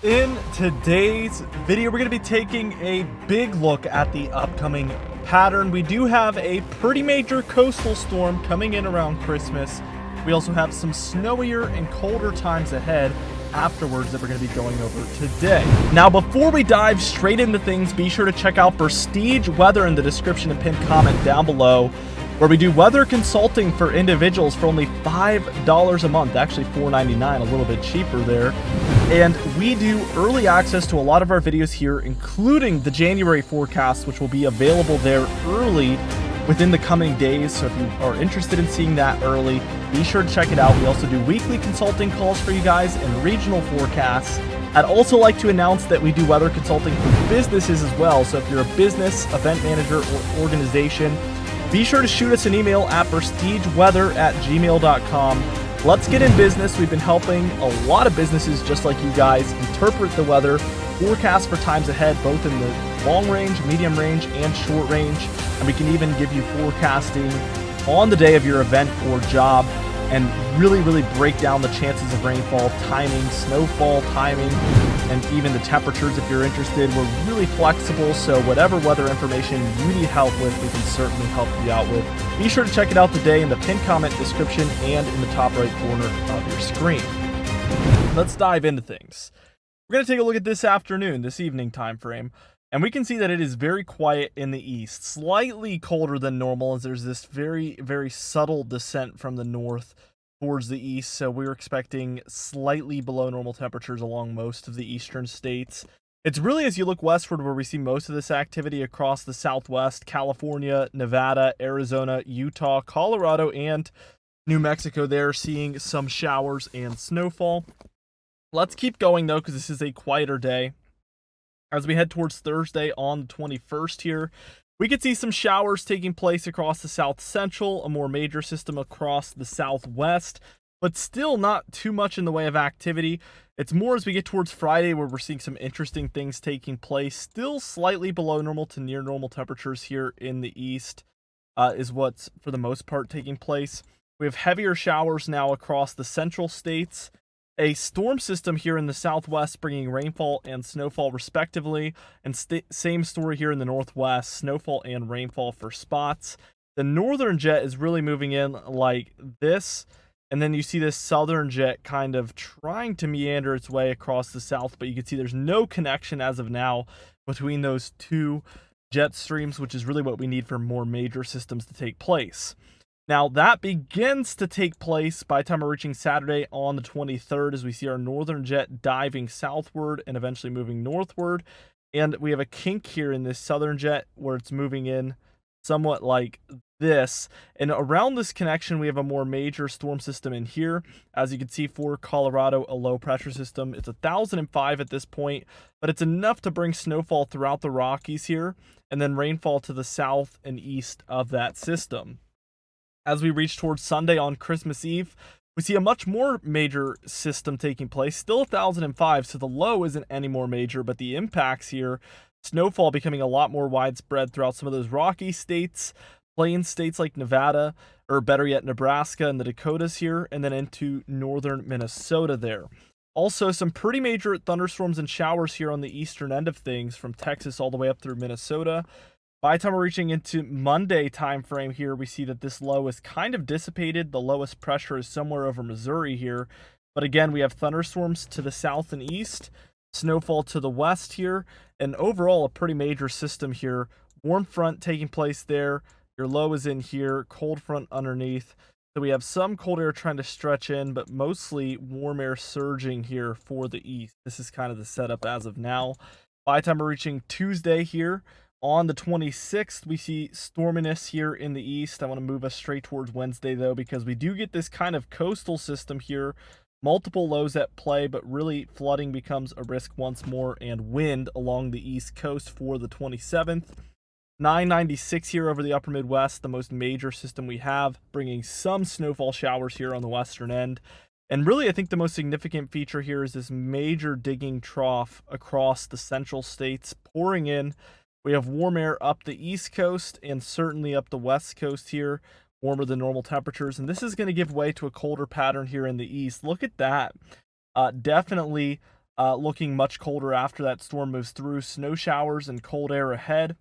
In today's video, we're going to be taking a big look at the upcoming pattern. We do have a pretty major coastal storm coming in around Christmas. We also have some snowier and colder times ahead afterwards that we're going to be going over today. Now, before we dive straight into things, be sure to check out Prestige Weather in the description and pinned comment down below, where we do weather consulting for individuals for only $5 a month, actually $4.99, a little bit cheaper there. And we do early access to a lot of our videos here, including the January forecast, which will be available there early within the coming days. So if you are interested in seeing that early, be sure to check it out. We also do weekly consulting calls for you guys and regional forecasts. I'd also like to announce that we do weather consulting for businesses as well. So if you're a business, event manager, or organization, be sure to shoot us an email at prestigeweather@gmail.com. Let's get in business. We've been helping a lot of businesses just like you guys interpret the weather, forecast for times ahead, both in the long range, medium range, and short range. And we can even give you forecasting on the day of your event or job and really break down the chances of rainfall, timing, snowfall timing, and even the temperatures if you're interested. We're really flexible, so whatever weather information you need help with, we can certainly help you out with. Be sure to check it out today in the pinned comment description and in the top right corner of your screen. Let's dive into things. We're going to take a look at this evening time frame, and we can see that it is very quiet in the east, slightly colder than normal as there's this very subtle descent from the north towards the east. So we're expecting slightly below normal temperatures along most of the eastern states. It's really as you look westward where we see most of this activity across the Southwest, California, Nevada, Arizona, Utah, Colorado, and New Mexico. They're seeing some showers and snowfall. Let's keep going though, because this is a quieter day. As we head towards Thursday on the 21st here, we could see some showers taking place across the south central, a more major system across the southwest, but still not too much in the way of activity. It's more as we get towards Friday where we're seeing some interesting things taking place. Still slightly below normal to near normal temperatures here in the east is what's for the most part taking place. We have heavier showers now across the central states. A storm system here in the southwest bringing rainfall and snowfall respectively, and same story here in the northwest, snowfall and rainfall for spots. The northern jet is really moving in like this, and then you see this southern jet kind of trying to meander its way across the south, but you can see there's no connection as of now between those two jet streams, which is really what we need for more major systems to take place. Now, that begins to take place by the time we're reaching Saturday on the 23rd as we see our northern jet diving southward and eventually moving northward. And we have a kink here in this southern jet where it's moving in somewhat like this. And around this connection, we have a more major storm system in here. As you can see for Colorado, a low pressure system. It's 1,005 at this point, but it's enough to bring snowfall throughout the Rockies here and then rainfall to the south and east of that system. As we reach towards Sunday on Christmas Eve, we see a much more major system taking place, still 1,005, so the low isn't any more major, but the impacts here, snowfall becoming a lot more widespread throughout some of those Rocky states, plain states like Nevada, or better yet, Nebraska and the Dakotas here, and then into northern Minnesota there. Also, some pretty major thunderstorms and showers here on the eastern end of things, from Texas all the way up through Minnesota. By the time we're reaching into Monday time frame here, we see that this low is kind of dissipated. The lowest pressure is somewhere over Missouri here. But again, we have thunderstorms to the south and east, snowfall to the west here, and overall a pretty major system here. Warm front taking place there. Your low is in here, cold front underneath. So we have some cold air trying to stretch in, but mostly warm air surging here for the east. This is kind of the setup as of now. By the time we're reaching Tuesday here, on the 26th, we see storminess here in the east. I want to move us straight towards Wednesday, though, because we do get this kind of coastal system here. Multiple lows at play, but really flooding becomes a risk once more, and wind along the east coast for the 27th. 996 here over the upper Midwest, the most major system we have, bringing some snowfall showers here on the western end. And really, I think the most significant feature here is this major digging trough across the central states pouring in. We have warm air up the east coast and certainly up the west coast here, warmer than normal temperatures. And this is going to give way to a colder pattern here in the east. Look at that. Definitely looking much colder after that storm moves through. Snow showers and cold air ahead.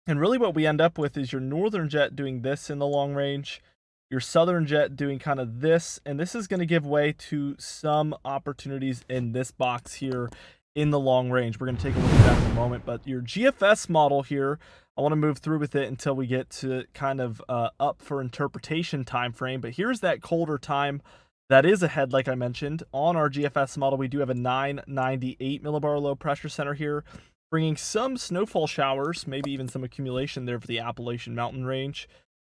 And really what we end up with is your northern jet doing this in the long range, your southern jet doing kind of this, and this is going to give way to some opportunities in this box here in the long range. We're going to take a look at that in a moment, but your GFS model here, I want to move through with it until we get to kind of up for interpretation time frame, but here's that colder time that is ahead. Like I mentioned, on our GFS model, we do have a 998 millibar low pressure center here, bringing some snowfall showers, maybe even some accumulation there for the Appalachian Mountain Range.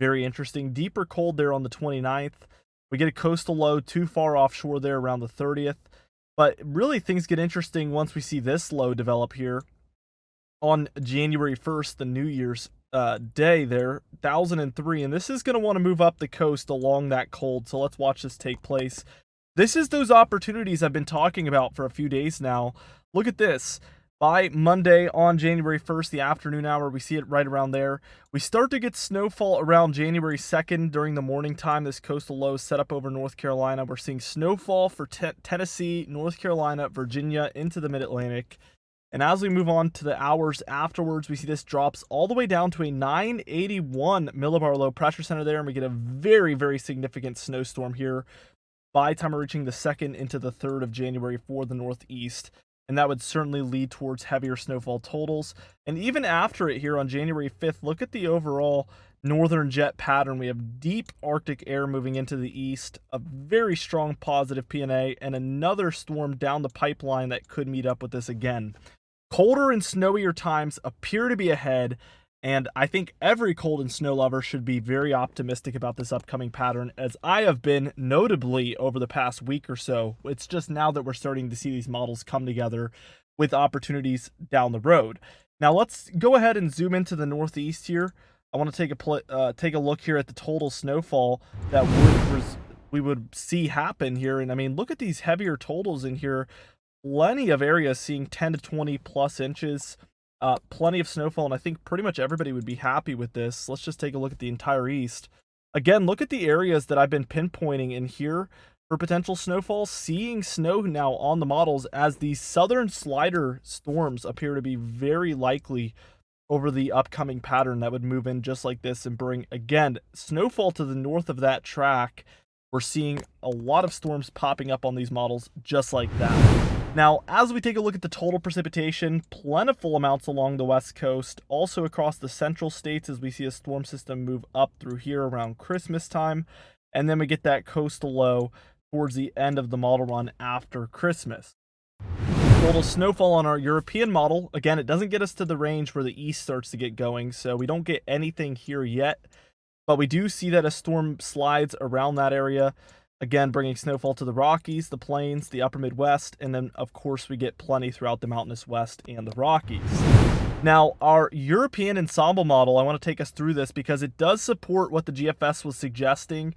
Very interesting. Deeper cold there on the 29th. We get a coastal low too far offshore there around the 30th. But really things get interesting once we see this low develop here on January 1st, the New Year's day there, 1003. And this is going to want to move up the coast along that cold. So let's watch this take place. This is those opportunities I've been talking about for a few days now. Look at this. By Monday on January 1st, the afternoon hour, we see it right around there. We start to get snowfall around January 2nd during the morning time. This coastal low is set up over North Carolina. We're seeing snowfall for Tennessee, North Carolina, Virginia, into the mid-Atlantic. And as we move on to the hours afterwards, we see this drops all the way down to a 981 millibar low pressure center there, and we get a very, very significant snowstorm here by the time we're reaching the 2nd into the 3rd of January for the Northeast. And that would certainly lead towards heavier snowfall totals. And even after it here on January 5th, look at the overall northern jet pattern. We have deep Arctic air moving into the east, a very strong positive PNA, and another storm down the pipeline that could meet up with this again. Colder and snowier times appear to be ahead, and I think every cold and snow lover should be very optimistic about this upcoming pattern, as I have been notably over the past week or so. It's just now that we're starting to see these models come together with opportunities down the road. Now let's go ahead and zoom into the Northeast here. I want to take a look here at the total snowfall that we would see happen here. And I mean, look at these heavier totals in here. Plenty of areas seeing 10 to 20 plus inches. Plenty of snowfall, and I think pretty much everybody would be happy with this. Let's just take a look at the entire east. Again, look at the areas that I've been pinpointing in here for potential snowfall. Seeing snow now on the models as these southern slider storms appear to be very likely over the upcoming pattern that would move in just like this and bring, again, snowfall to the north of that track. We're seeing a lot of storms popping up on these models just like that. Now, as we take a look at the total precipitation, plentiful amounts along the west coast, also across the central states as we see a storm system move up through here around Christmas time, and then we get that coastal low towards the end of the model run after Christmas. Total snowfall on our European model, again, it doesn't get us to the range where the east starts to get going, so we don't get anything here yet, but we do see that a storm slides around that area. Again, bringing snowfall to the Rockies, the Plains, the upper Midwest, and then, of course, we get plenty throughout the mountainous West and the Rockies. Now, our European ensemble model, I want to take us through this because it does support what the GFS was suggesting.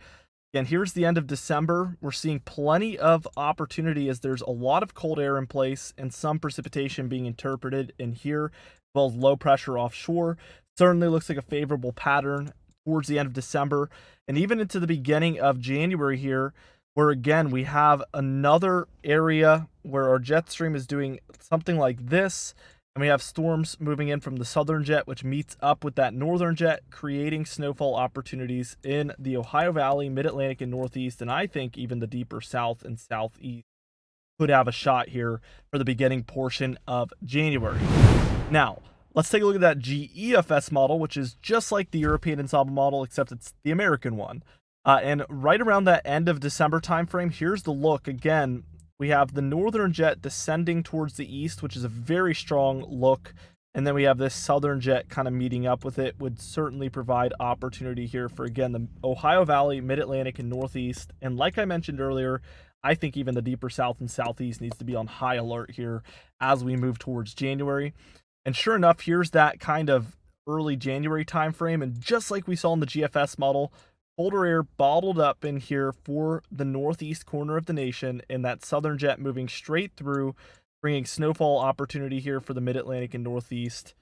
Again, here's the end of December. We're seeing plenty of opportunity as there's a lot of cold air in place and some precipitation being interpreted in here, as well as low pressure offshore. Certainly looks like a favorable pattern towards the end of December and even into the beginning of January here, where again we have another area where our jet stream is doing something like this, and we have storms moving in from the southern jet, which meets up with that northern jet, creating snowfall opportunities in the Ohio Valley, Mid-Atlantic, and Northeast, and I think even the deeper south and southeast could have a shot here for the beginning portion of January. Now, let's take a look at that GEFS model, which is just like the European ensemble model, except it's the American one. And right around that end of December timeframe, here's the look. Again, we have the northern jet descending towards the east, which is a very strong look. And then we have this southern jet kind of meeting up with it, would certainly provide opportunity here for, again, the Ohio Valley, Mid-Atlantic, and Northeast. And like I mentioned earlier, I think even the deeper south and southeast needs to be on high alert here as we move towards January. And sure enough, here's that kind of early January timeframe. And just like we saw in the GFS model, colder air bottled up in here for the northeast corner of the nation, and that southern jet moving straight through, bringing snowfall opportunity here for the Mid-Atlantic and Northeast.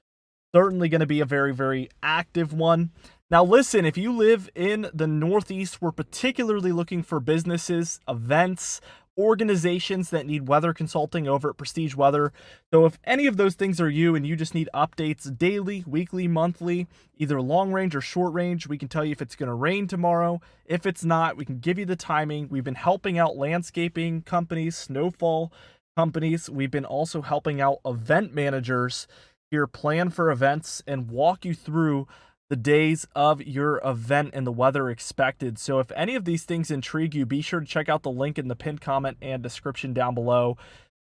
Certainly going to be a very, very active one. Now listen, if you live in the Northeast, we're particularly looking for businesses, events, organizations that need weather consulting over at Prestige Weather. So if any of those things are you and you just need updates daily, weekly, monthly, either long range or short range, we can tell you if it's going to rain tomorrow. If it's not, we can give you the timing. We've been helping out landscaping companies, snowfall companies. We've been also helping out event managers here plan for events and walk you through the days of your event and the weather expected. So if any of these things intrigue you, be sure to check out the link in the pinned comment and description down below.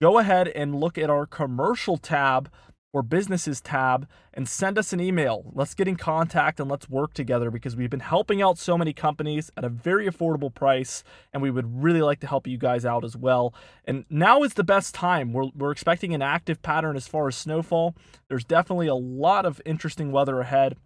Go ahead and look at our commercial tab or businesses tab and send us an email. Let's get in contact and let's work together, because we've been helping out so many companies at a very affordable price, and we would really like to help you guys out as well. And now is the best time. We're expecting an active pattern as far as snowfall. There's definitely a lot of interesting weather ahead,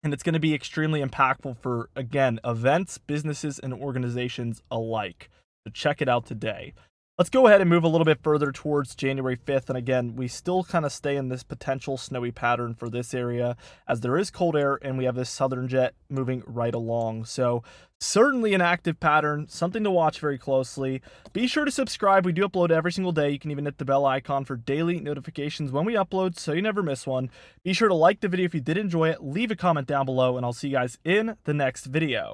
and it's going to be extremely impactful for, again, events, businesses, and organizations alike. So check it out today. Let's go ahead and move a little bit further towards January 5th. And again, we still kind of stay in this potential snowy pattern for this area, as there is cold air and we have this southern jet moving right along. So certainly an active pattern, something to watch very closely. Be sure to subscribe. We do upload every single day. You can even hit the bell icon for daily notifications when we upload, so you never miss one. Be sure to like the video if you did enjoy it. Leave a comment down below, and I'll see you guys in the next video.